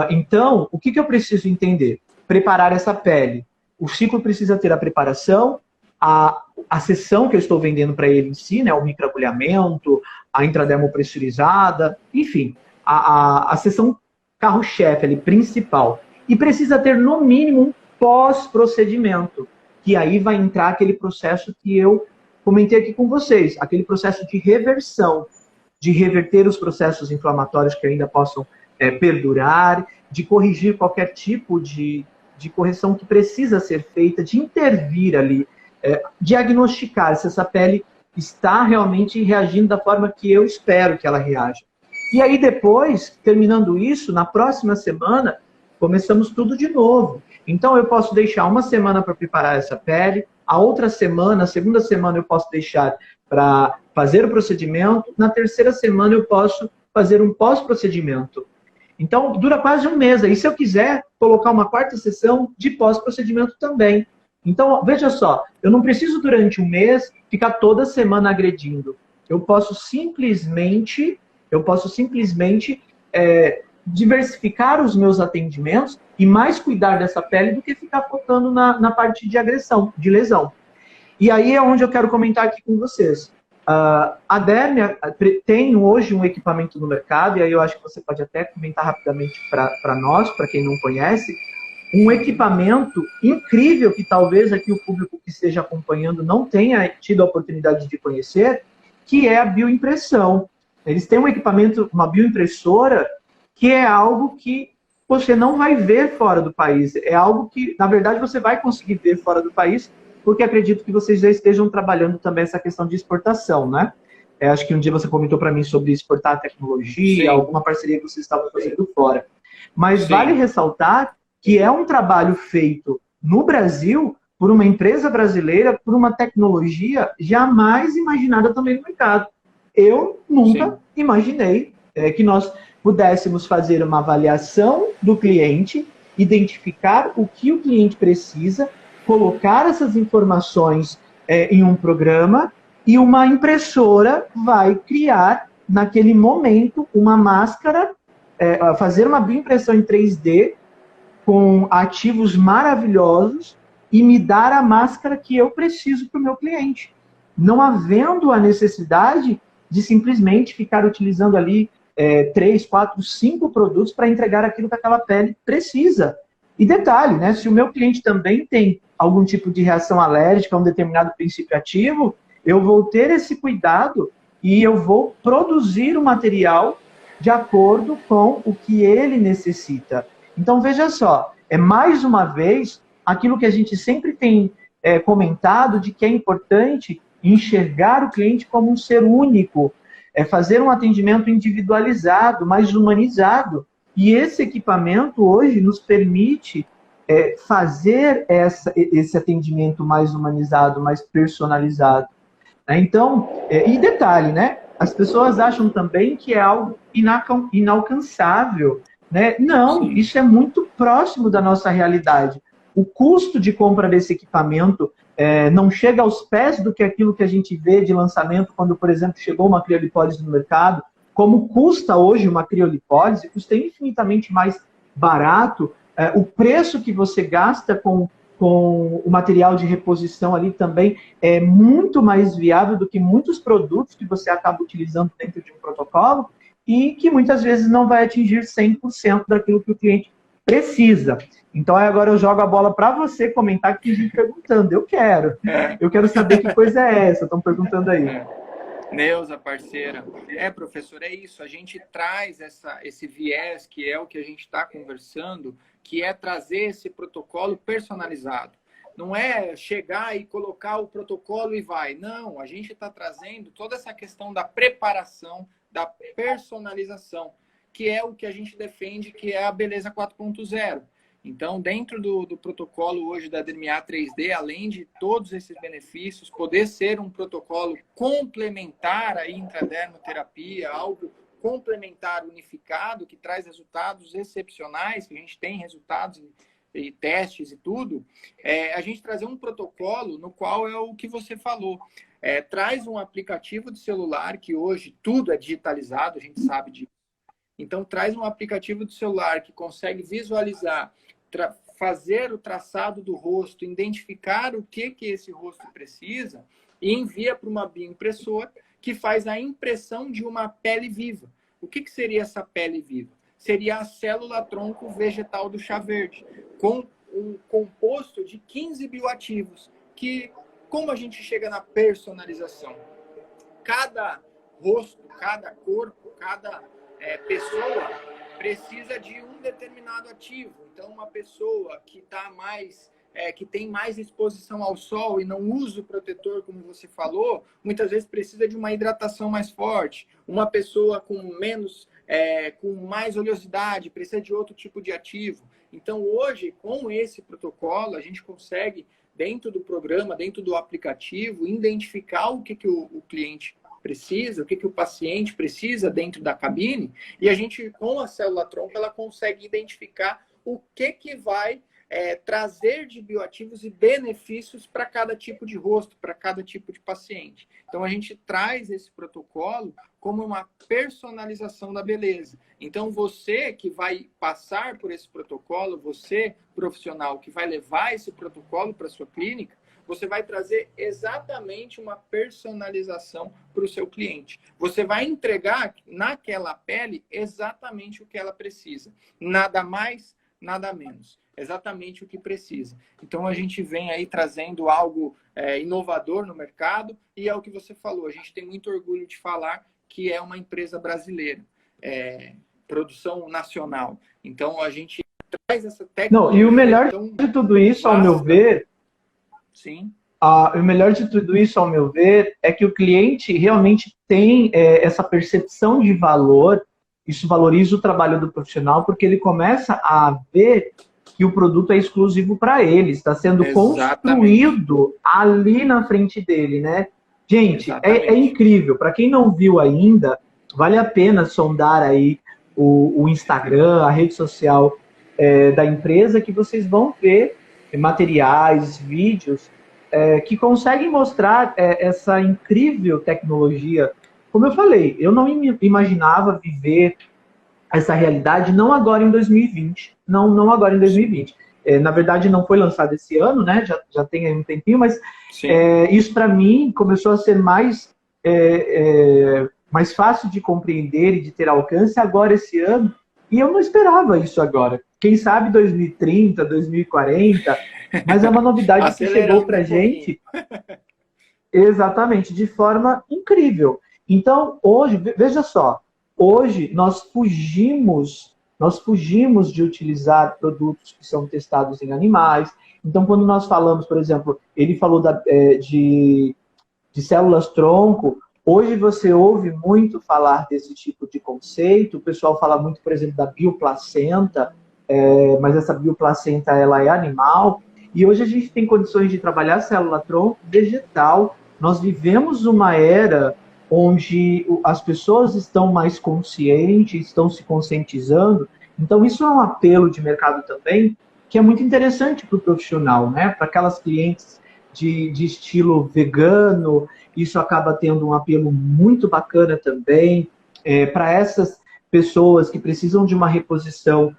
Então, o que eu preciso entender? Preparar essa pele. O ciclo precisa ter a preparação, a sessão que eu estou vendendo para ele em si, né, o microagulhamento, a intradermopressurizada, enfim, a sessão carro-chefe ali, principal. E precisa ter, no mínimo, um pós-procedimento, que aí vai entrar aquele processo que eu comentei aqui com vocês, aquele processo de reversão, de reverter os processos inflamatórios que ainda possam perdurar, de corrigir qualquer tipo de correção que precisa ser feita, de intervir ali, diagnosticar se essa pele está realmente reagindo da forma que eu espero que ela reaja. E aí depois, terminando isso, na próxima semana, começamos tudo de novo. Então eu posso deixar uma semana para preparar essa pele, a outra semana, a segunda semana eu posso deixar para fazer o procedimento, na terceira semana eu posso fazer um pós-procedimento. Então dura quase um mês. E se eu quiser colocar uma quarta sessão de pós-procedimento também. Então, veja só, eu não preciso durante um mês ficar toda semana agredindo. Eu posso simplesmente diversificar os meus atendimentos e mais cuidar dessa pele do que ficar focando na parte de agressão, de lesão. E aí é onde eu quero comentar aqui com vocês. A Dermia tem hoje um equipamento no mercado, e aí eu acho que você pode até comentar rapidamente para nós, para quem não conhece, um equipamento incrível que talvez aqui o público que esteja acompanhando não tenha tido a oportunidade de conhecer, que é a bioimpressão. Eles têm um equipamento, uma bioimpressora, que é algo que você não vai ver fora do país. É algo que, na verdade, você vai conseguir ver fora do país, porque acredito que vocês já estejam trabalhando também essa questão de exportação, né? Acho que um dia você comentou para mim sobre exportar tecnologia, sim, alguma parceria que vocês estavam fazendo fora. Mas sim, vale ressaltar que é um trabalho feito no Brasil por uma empresa brasileira, por uma tecnologia jamais imaginada também no mercado. Eu nunca imaginei que nós pudéssemos fazer uma avaliação do cliente, identificar o que o cliente precisa, colocar essas informações em um programa e uma impressora vai criar, naquele momento, uma máscara, fazer uma bioimpressão em 3D com ativos maravilhosos e me dar a máscara que eu preciso para o meu cliente. Não havendo a necessidade de simplesmente ficar utilizando ali 3, 4, 5 produtos para entregar aquilo que aquela pele precisa. E detalhe, né, se o meu cliente também tem algum tipo de reação alérgica a um determinado princípio ativo, eu vou ter esse cuidado e eu vou produzir o material de acordo com o que ele necessita. Então, veja só, mais uma vez, aquilo que a gente sempre tem comentado de que é importante enxergar o cliente como um ser único, fazer um atendimento individualizado, mais humanizado. E esse equipamento hoje nos permite fazer esse atendimento mais humanizado, mais personalizado. Então, e detalhe, né? As pessoas acham também que é algo inalcançável, né? Não, sim, isso é muito próximo da nossa realidade. O custo de compra desse equipamento não chega aos pés do que aquilo que a gente vê de lançamento quando, por exemplo, chegou uma criolipólise no mercado, como custa hoje uma criolipólise, custa infinitamente mais barato, o preço que você gasta com o material de reposição ali também é muito mais viável do que muitos produtos que você acaba utilizando dentro de um protocolo e que muitas vezes não vai atingir 100% daquilo que o cliente precisa. Então, agora eu jogo a bola para você comentar, que tem gente perguntando. Eu quero saber que coisa é essa, estão perguntando aí. Neuza, parceira. Professor, é isso. A gente traz esse viés, que é o que a gente está conversando, que é trazer esse protocolo personalizado. Não é chegar e colocar o protocolo e vai. Não, a gente está trazendo toda essa questão da preparação, da personalização, que é o que a gente defende, que é a beleza 4.0. Então, dentro do protocolo hoje da DMA 3D, além de todos esses benefícios, poder ser um protocolo complementar à intradermoterapia, algo complementar unificado, que traz resultados excepcionais, que a gente tem resultados e testes e tudo, a gente trazer um protocolo no qual é o que você falou. Traz um aplicativo de celular, que hoje tudo é digitalizado, a gente sabe disso. Então, traz um aplicativo de celular que consegue visualizar, fazer o traçado do rosto, identificar o que esse rosto precisa e envia para uma bioimpressora que faz a impressão de uma pele viva. O que seria essa pele viva? Seria a célula-tronco vegetal do chá verde, com um composto de 15 bioativos, que, como a gente chega na personalização? Cada rosto, cada corpo, cada pessoa precisa de um determinado ativo. Então, uma pessoa que que tem mais exposição ao sol e não usa o protetor, como você falou, muitas vezes precisa de uma hidratação mais forte. Uma pessoa com mais oleosidade precisa de outro tipo de ativo. Então, hoje, com esse protocolo, a gente consegue, dentro do programa, dentro do aplicativo, identificar o que o cliente precisa, o que o paciente precisa dentro da cabine, e a gente, com a célula-tronco, ela consegue identificar o que vai trazer de bioativos e benefícios para cada tipo de rosto, para cada tipo de paciente. Então, a gente traz esse protocolo como uma personalização da beleza. Então, você que vai passar por esse protocolo, você, profissional, que vai levar esse protocolo para a sua clínica, você vai trazer exatamente uma personalização para o seu cliente. Você vai entregar naquela pele exatamente o que ela precisa. Nada mais, nada menos. Exatamente o que precisa. Então, a gente vem aí trazendo algo inovador no mercado e é o que você falou. A gente tem muito orgulho de falar que é uma empresa brasileira, produção nacional. Então, a gente traz essa técnica... Não, e o melhor de tudo isso, ao meu ver... Sim. O melhor de tudo isso, ao meu ver, é que o cliente realmente tem essa percepção de valor. Isso valoriza o trabalho do profissional, porque ele começa a ver que o produto é exclusivo para ele, está sendo construído ali na frente dele, né? Gente, é incrível. Para quem não viu ainda, vale a pena sondar aí o Instagram, a rede social da empresa, que vocês vão ver materiais, vídeos que conseguem mostrar essa incrível tecnologia. Como eu falei, eu não imaginava viver essa realidade, não agora em 2020. Não agora em 2020. Na verdade, não foi lançado esse ano, né? Já tem aí um tempinho, mas isso para mim começou a ser mais fácil de compreender e de ter alcance agora esse ano. E eu não esperava isso agora. Quem sabe 2030, 2040, mas é uma novidade que chegou para a gente exatamente, de forma incrível. Então, hoje, veja só, hoje nós fugimos de utilizar produtos que são testados em animais. Então, quando nós falamos, por exemplo, ele falou de células-tronco, hoje você ouve muito falar desse tipo de conceito, o pessoal fala muito, por exemplo, da bioplacenta, mas essa bioplacenta ela é animal, e hoje a gente tem condições de trabalhar célula-tronco vegetal. Nós vivemos uma era onde as pessoas estão mais conscientes, estão se conscientizando, então isso é um apelo de mercado também, que é muito interessante para o profissional, né? Para aquelas clientes de estilo vegano, isso acaba tendo um apelo muito bacana também. para essas pessoas que precisam de uma reposição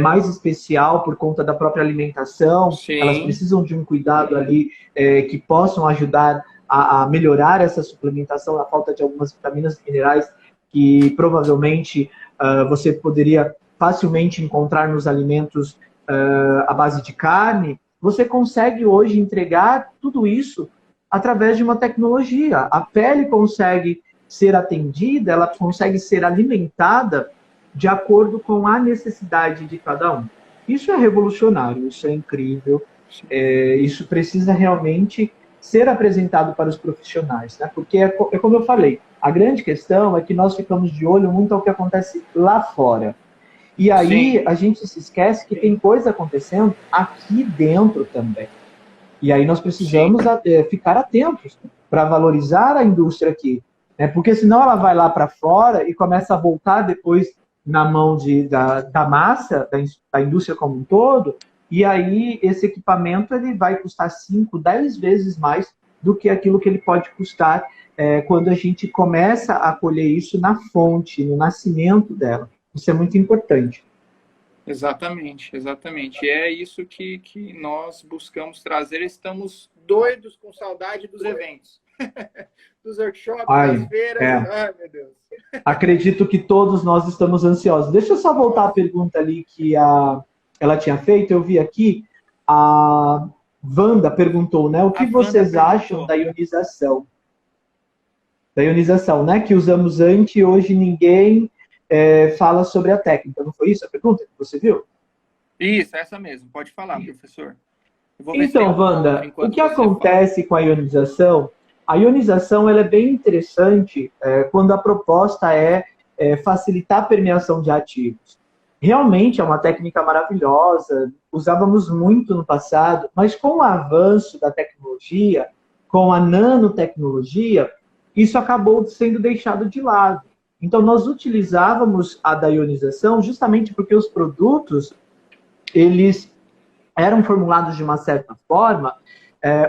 mais especial por conta da própria alimentação, Sim. Elas precisam de um cuidado ali que possam ajudar a melhorar essa suplementação, a falta de algumas vitaminas e minerais que provavelmente você poderia facilmente encontrar nos alimentos à base de carne. Você consegue hoje entregar tudo isso através de uma tecnologia. A pele consegue ser atendida, ela consegue ser alimentada de acordo com a necessidade de cada um. Isso é revolucionário, isso é incrível, isso precisa realmente ser apresentado para os profissionais, né? Porque é como eu falei, a grande questão é que nós ficamos de olho muito ao que acontece lá fora. E aí a gente se esquece que tem coisa acontecendo aqui dentro também. E aí nós precisamos ficar atentos para valorizar a indústria aqui. Né? Porque senão ela vai lá para fora e começa a voltar depois na mão da massa, da indústria como um todo, e aí esse equipamento ele vai custar 5, 10 vezes mais do que aquilo que ele pode custar quando a gente começa a colher isso na fonte, no nascimento dela. Isso é muito importante. Exatamente, exatamente. E é isso que nós buscamos trazer. Estamos doidos com saudade dos eventos. Dos workshops, das feiras. Ai, meu Deus. Acredito que todos nós estamos ansiosos. Deixa eu só voltar à pergunta ali que ela tinha feito. Eu vi aqui, a Wanda perguntou, né? O que vocês acham da ionização? Da ionização, né? Que usamos antes e hoje ninguém fala sobre a técnica. Não foi isso a pergunta que você viu? Isso, essa mesmo. Pode falar, professor. Então, Wanda, o que acontece com a ionização? A ionização ela é bem interessante quando a proposta é facilitar a permeação de ativos. Realmente é uma técnica maravilhosa, usávamos muito no passado, mas com o avanço da tecnologia, com a nanotecnologia, isso acabou sendo deixado de lado. Então, nós utilizávamos a da ionização justamente porque os produtos, eles eram formulados de uma certa forma,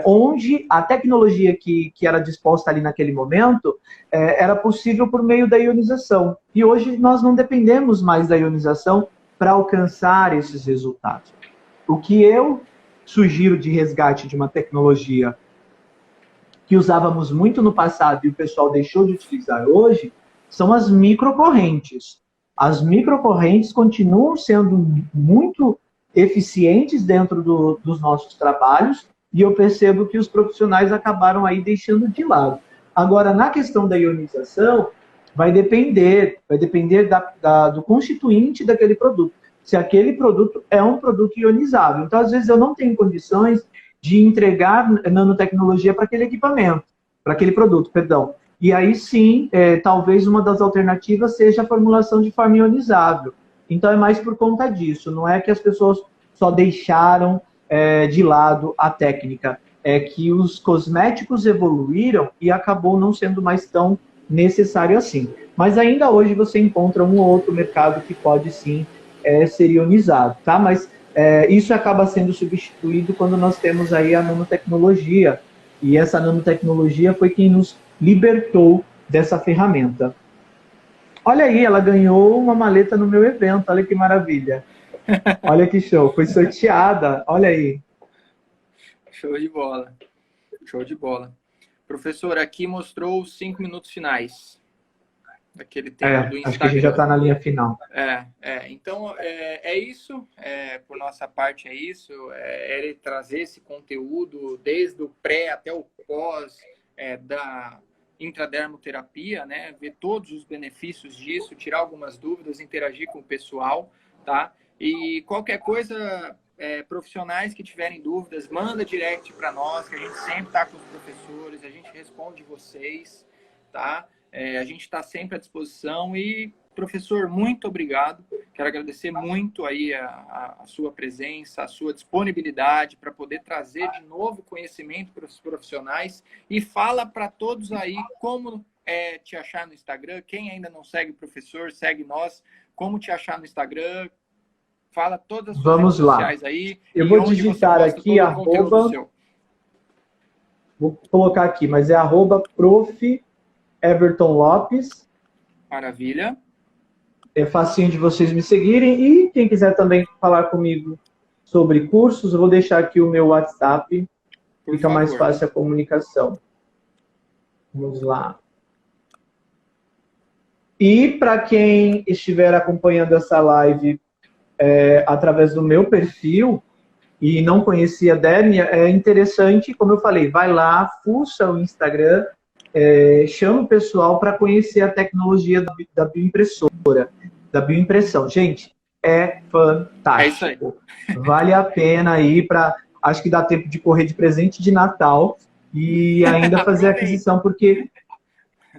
onde a tecnologia que era disposta ali naquele momento era possível por meio da ionização. E hoje nós não dependemos mais da ionização para alcançar esses resultados. O que eu sugiro de resgate de uma tecnologia que usávamos muito no passado e o pessoal deixou de utilizar hoje, são as microcorrentes. As microcorrentes continuam sendo muito eficientes dentro dos nossos trabalhos, e eu percebo que os profissionais acabaram aí deixando de lado. Agora, na questão da ionização, vai depender do constituinte daquele produto. Se aquele produto é um produto ionizável. Então, às vezes, eu não tenho condições de entregar nanotecnologia para aquele equipamento, para aquele produto, perdão. E aí, sim, talvez uma das alternativas seja a formulação de forma ionizável. Então, é mais por conta disso. Não é que as pessoas só deixaram de lado a técnica. É que os cosméticos evoluíram e acabou não sendo mais tão necessário assim. Mas ainda hoje você encontra um ou outro mercado que pode sim ser ionizado, tá? Mas isso acaba sendo substituído quando nós temos aí a nanotecnologia. E essa nanotecnologia foi quem nos libertou dessa ferramenta. Olha aí, ela ganhou uma maleta no meu evento, olha que maravilha. Olha que show, foi sorteada, olha aí. Show de bola, show de bola. Professor, aqui mostrou os 5 minutos finais daquele tempo do Instagram. Acho que a gente já está na linha final. Então, é isso, por nossa parte é isso, é trazer esse conteúdo desde o pré até o pós da intradermoterapia, né? Ver todos os benefícios disso, tirar algumas dúvidas, interagir com o pessoal, tá? E qualquer coisa, profissionais que tiverem dúvidas, manda direct para nós, que a gente sempre está com os professores, a gente responde vocês, tá? A gente está sempre à disposição e, professor, muito obrigado. Quero agradecer muito aí a sua presença, a sua disponibilidade para poder trazer de novo conhecimento para os profissionais e fala para todos aí como te achar no Instagram. Quem ainda não segue o professor, segue nós. Como te achar no Instagram? Fala todas as suas redes sociais aí. Eu vou digitar aqui vou colocar aqui, mas é @prof. Everton Lopes. Maravilha. É facinho de vocês me seguirem. E quem quiser também falar comigo sobre cursos, eu vou deixar aqui o meu WhatsApp. Fica mais fácil a comunicação. Vamos lá. E para quem estiver acompanhando essa live através do meu perfil e não conhecia a Dernia, é interessante, como eu falei, vai lá, fuça o Instagram, chama o pessoal para conhecer a tecnologia da bioimpressora, da bioimpressão. Gente, é fantástico. É isso aí. Vale a pena aí para... Acho que dá tempo de correr de presente de Natal e ainda fazer a aquisição, porque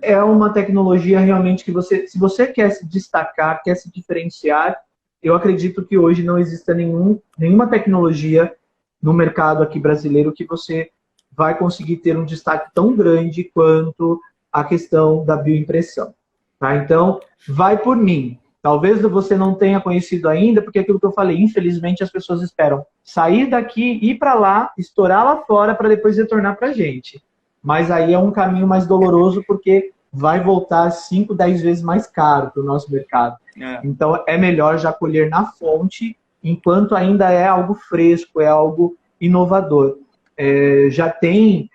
é uma tecnologia realmente que se você quer se destacar, quer se diferenciar, eu acredito que hoje não exista nenhuma tecnologia no mercado aqui brasileiro que você vai conseguir ter um destaque tão grande quanto a questão da bioimpressão. Tá? Então, vai por mim. Talvez você não tenha conhecido ainda, porque é aquilo que eu falei, infelizmente as pessoas esperam sair daqui, ir para lá, estourar lá fora para depois retornar para a gente. Mas aí é um caminho mais doloroso porque vai voltar 5, 10 vezes mais caro para o nosso mercado. Então é melhor já colher na fonte, enquanto ainda é algo fresco, é algo inovador. Já tem,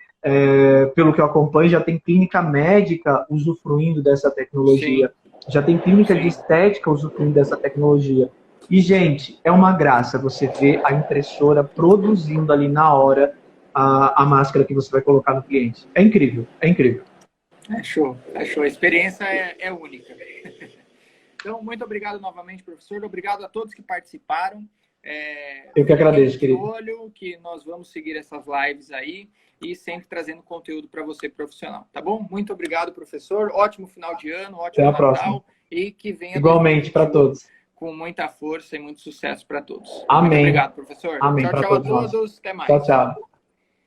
pelo que eu acompanho, já tem clínica médica usufruindo dessa tecnologia. Sim. Já tem clínica de estética usufruindo dessa tecnologia. E, gente, é uma graça você ver a impressora produzindo ali na hora a máscara que você vai colocar no cliente. É incrível, é incrível. É show, é show. A experiência é única. Então, muito obrigado novamente, professor. Obrigado a todos que participaram. Eu que agradeço, querido. Olho que nós vamos seguir essas lives aí e sempre trazendo conteúdo para você profissional, tá bom? Muito obrigado, professor. Ótimo final de ano, ótimo Natal. Próxima. E que venha igualmente para todos. Com muita força e muito sucesso para todos. Amém. Muito obrigado, professor. Amém. Tchau, tchau a todos. Até mais. Tchau, tchau.